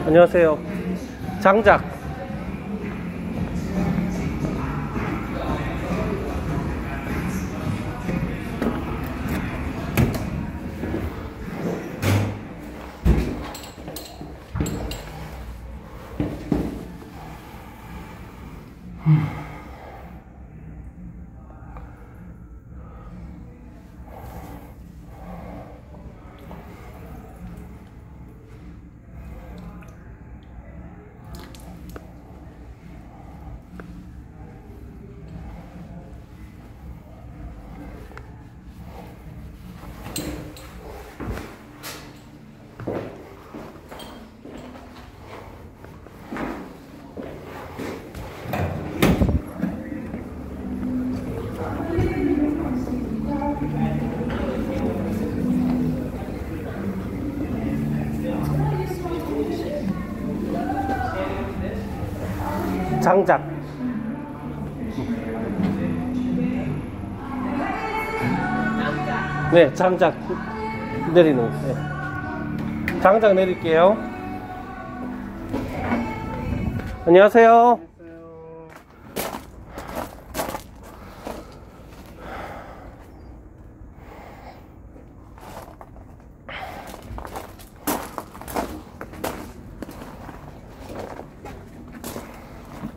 안녕하세요. 장작. 장작. 네, 장작 내리는. 네. 장작 내릴게요. 안녕하세요.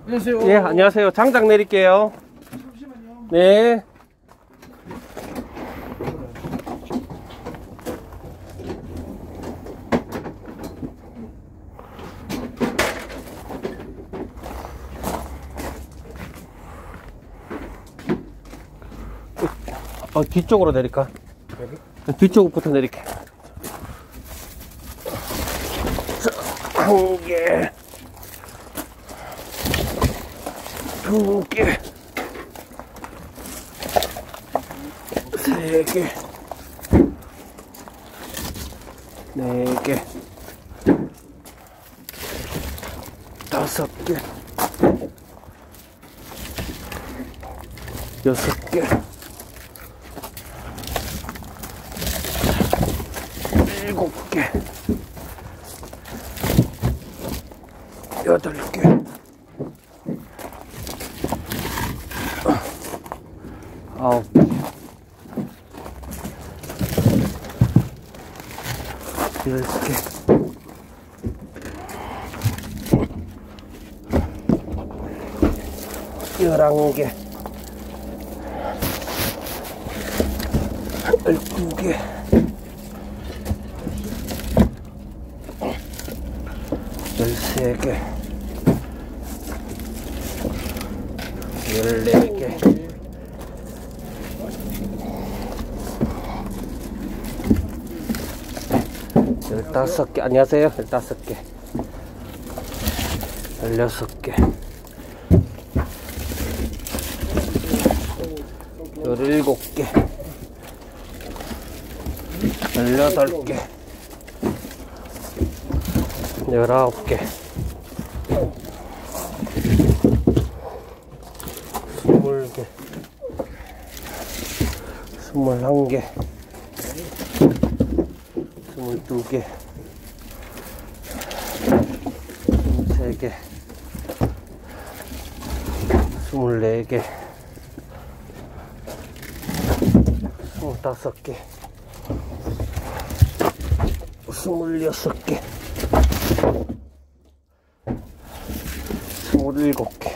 안녕하세요. 예, 안녕하세요. 장작 내릴게요. 잠시만요. 네. 뒤쪽으로 내릴까? 여기? 뒤쪽부터 내릴게. 한 개. 두 개, 세 개, 네 개, 다섯 개, 여섯 개, 일곱 개, 여덟 개, 아홉 개, 열 개, 열한 개, 열두 개, 열세 개, 열네 개. 15개, 안녕하세요. 15개, 16개, 17개, 18개, 19개, 20개, 21개, 22개, 23개, 24개, 25개, 26개,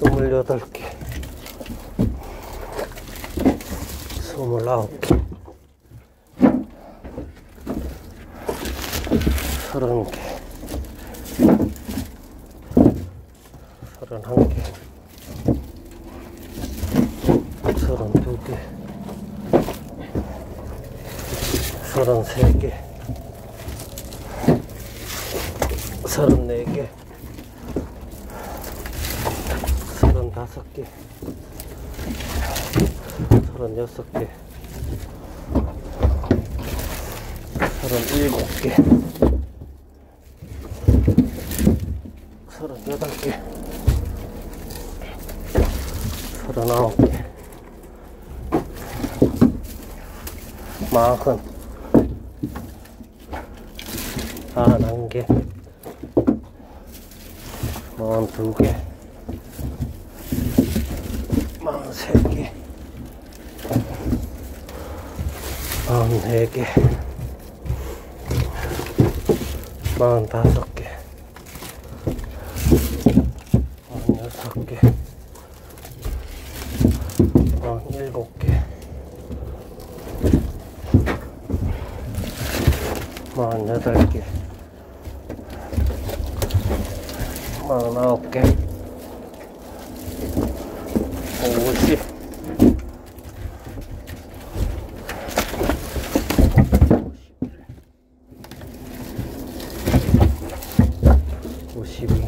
27개, 28개, 29개, 30개, 31개, 32개, 33개, 34개, 35개, 36개, 37개, 38개, 39개, 40, 41개, 42개, 43개, 44개, 45개, 46개, 47개, 48개, 49개, 50, 52,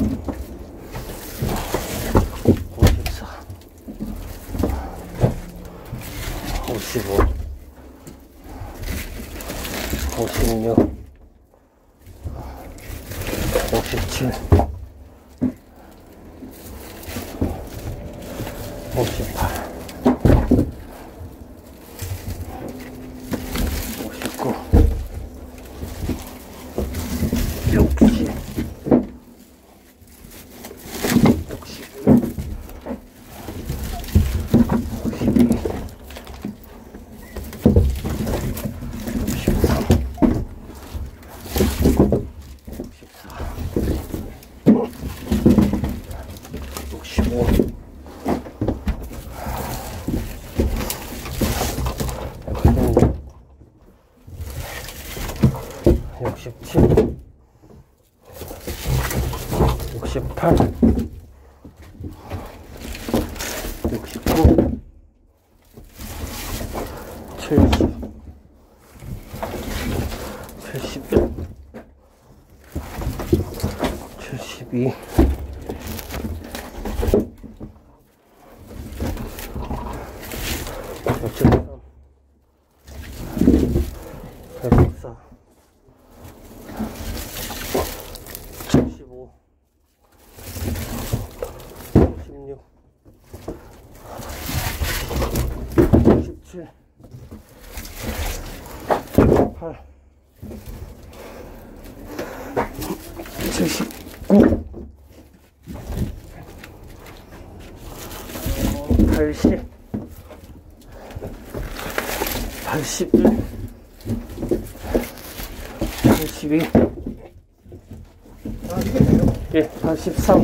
53, 54, 55, 56, 57, 58, 59, 60, 67, 68, 69, 70, 71, 72, 73, 104, 75, 56, 67, 8, 79, 80, 81, 82, 예, 83,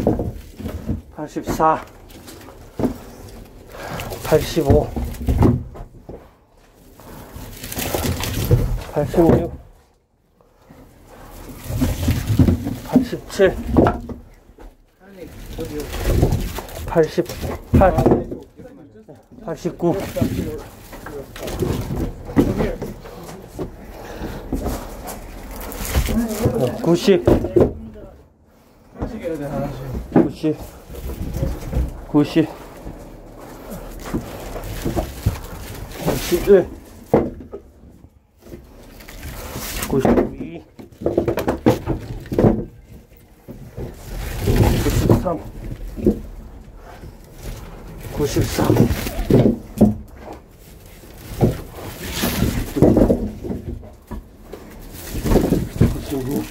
84, 85, 86, 87, 88, 89, 90, 90, 90, 91, 92,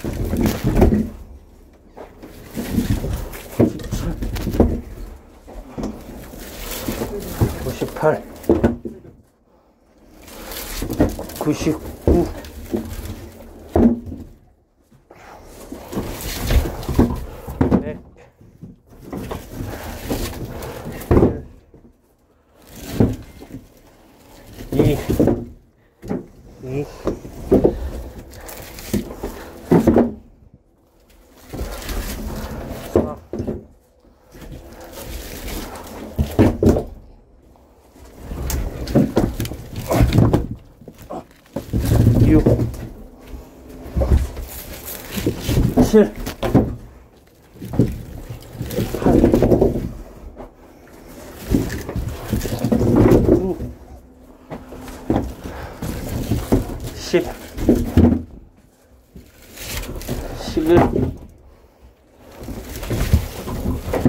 93, 94, 95, 98, 99, 100, 2, 2, 4, 6, 7, 8, 9, 10, 11,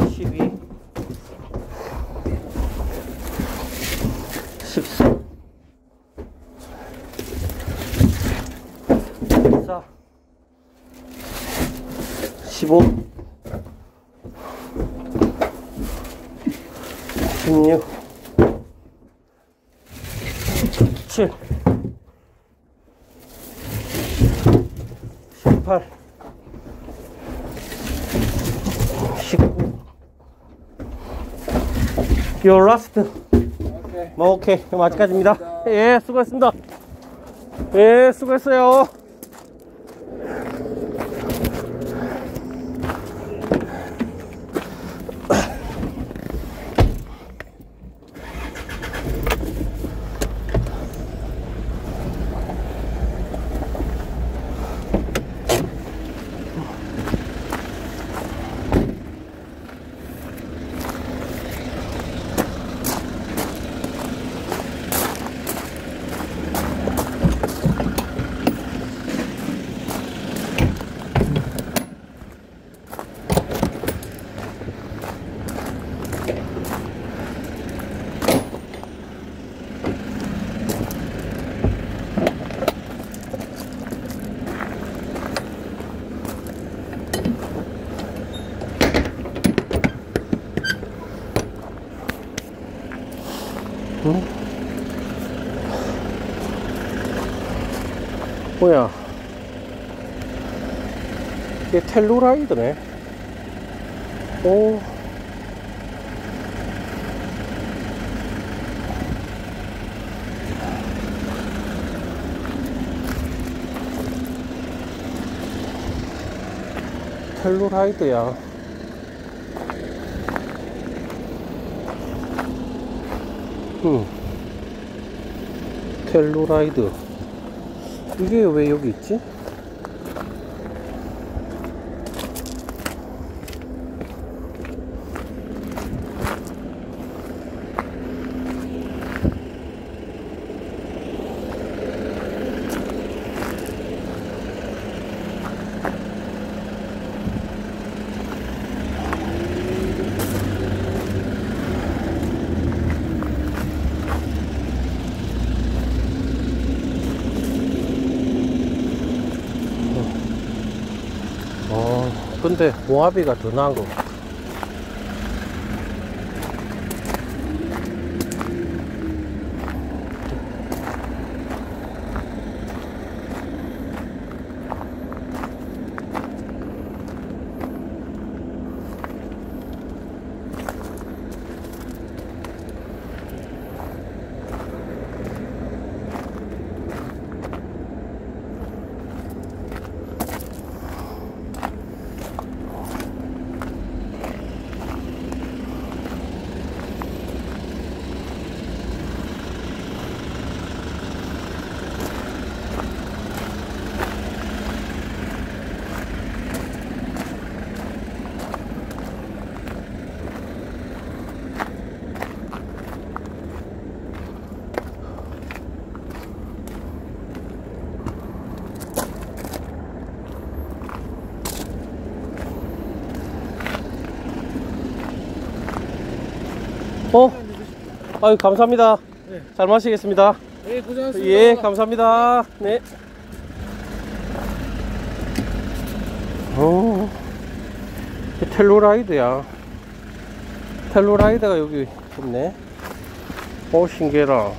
12, 13, 15 16 7 18 19 Your last. 오케이. 오케이. 그럼 아직까지입니다. 예, 수고했습니다. 예, 수고했어요. 뭐야, 이게 텔루라이드네. 오, 텔루라이드야. 텔루라이드. 이게 왜 여기 있지? 근데 모하비가 더 나은 것 같아. 아유, 감사합니다. 네. 잘 마시겠습니다. 예, 고생하셨습니다. 예, 감사합니다. 네. 텔루라이드야. 텔루라이드가 여기 있네. 오, 신기해라.